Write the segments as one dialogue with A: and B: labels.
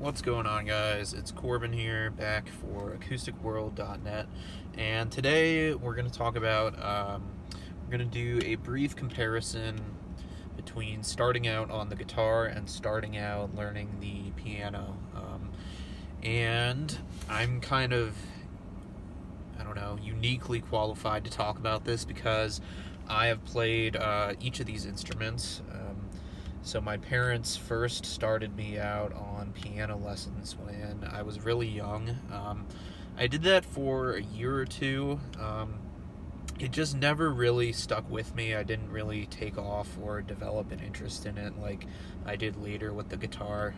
A: What's going on, guys? It's Corbin here, back for AcousticWorld.net, and today we're going to talk about, we're going to do a brief comparison between starting out on the guitar and starting out learning the piano. And I'm kind of, I don't know, uniquely qualified to talk about this because I have played each of these instruments. So my parents first started me out on piano lessons when I was really young. I did that for a year or two. It just never really stuck with me. I didn't really take off or develop an interest in it like I did later with the guitar.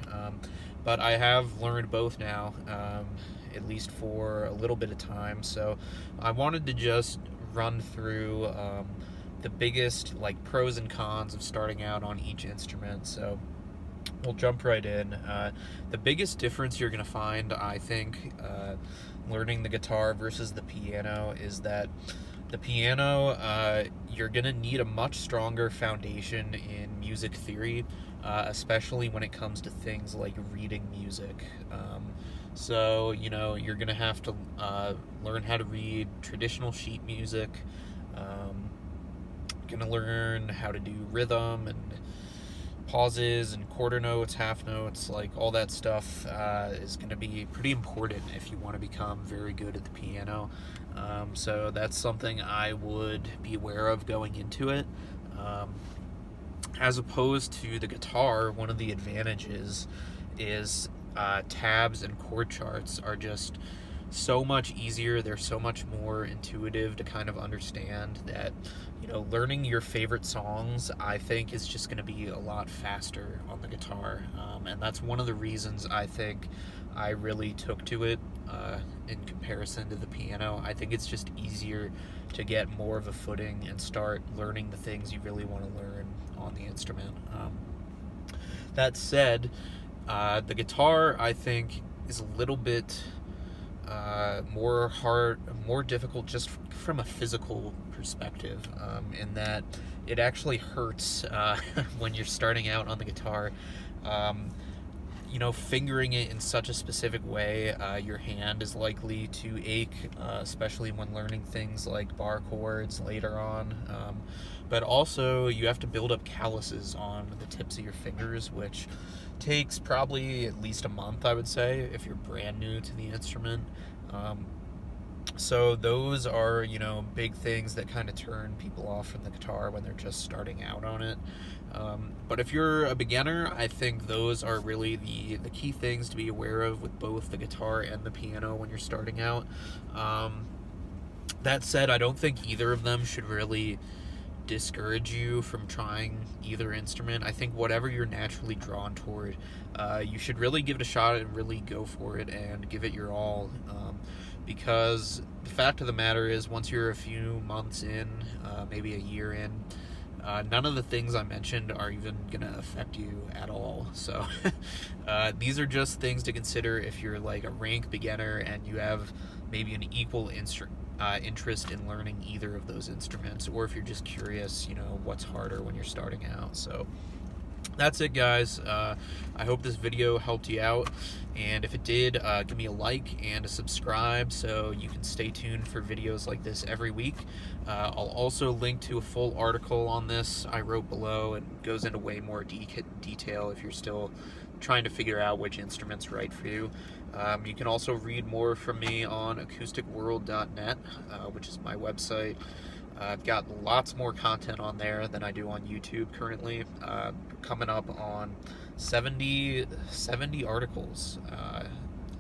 A: But I have learned both now, at least for a little bit of time. So I wanted to just run through the biggest pros and cons of starting out on each instrument. So we'll jump right in. The biggest difference you're going to find, I think, learning the guitar versus the piano is that the piano, you're going to need a much stronger foundation in music theory, especially when it comes to things like reading music. So, you're going to have to learn how to read traditional sheet music. Going to learn how to do rhythm and pauses and quarter notes, half notes, all that stuff is going to be pretty important if you want to become very good at the piano. So that's something I would be aware of going into it. As opposed to the guitar, one of the advantages is tabs and chord charts are just so much easier. They're so much more intuitive to kind of understand that, learning your favorite songs, I think, is just going to be a lot faster on the guitar. And that's one of the reasons I think I really took to it in comparison to the piano. I think it's just easier to get more of a footing and start learning the things you really want to learn on the instrument. That said, the guitar, I think, is a little bit more difficult just from a physical perspective, in that it actually hurts when you're starting out on the guitar. Fingering it in such a specific way, your hand is likely to ache, especially when learning things like bar chords later on. But also, you have to build up calluses on the tips of your fingers, which takes probably at least a month, I would say, if you're brand new to the instrument. So those are, big things that kind of turn people off from the guitar when they're just starting out on it. But if you're a beginner, I think those are really the key things to be aware of with both the guitar and the piano when you're starting out. That said, I don't think either of them should really discourage you from trying either instrument. I think whatever you're naturally drawn toward, you should really give it a shot and really go for it and give it your all. Because the fact of the matter is, once you're a few months in, maybe a year in, none of the things I mentioned are even going to affect you at all. So these are just things to consider if you're a rank beginner and you have maybe an equal interest in learning either of those instruments, or if you're just curious, what's harder when you're starting out. So that's it, guys. I hope this video helped you out, and if it did, give me a like and a subscribe so you can stay tuned for videos like this every week. I'll also link to a full article on this I wrote below. It goes into way more detail if you're still trying to figure out which instrument's right for you. You can also read more from me on AcousticWorld.net, which is my website. I've got lots more content on there than I do on YouTube currently. Coming up on 70 articles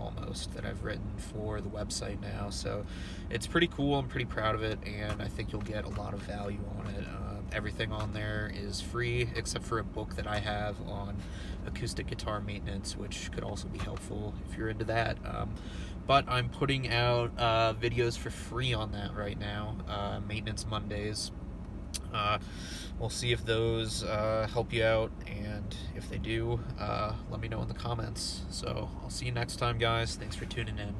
A: almost that I've written for the website now. So it's pretty cool. I'm pretty proud of it, and I think you'll get a lot of value on it. Everything on there is free except for a book that I have on acoustic guitar maintenance, which could also be helpful if you're into that. But I'm putting out videos for free on that right now, Maintenance Mondays. We'll see if those help you out, and if they do, let me know in the comments. So I'll see you next time, guys. Thanks for tuning in.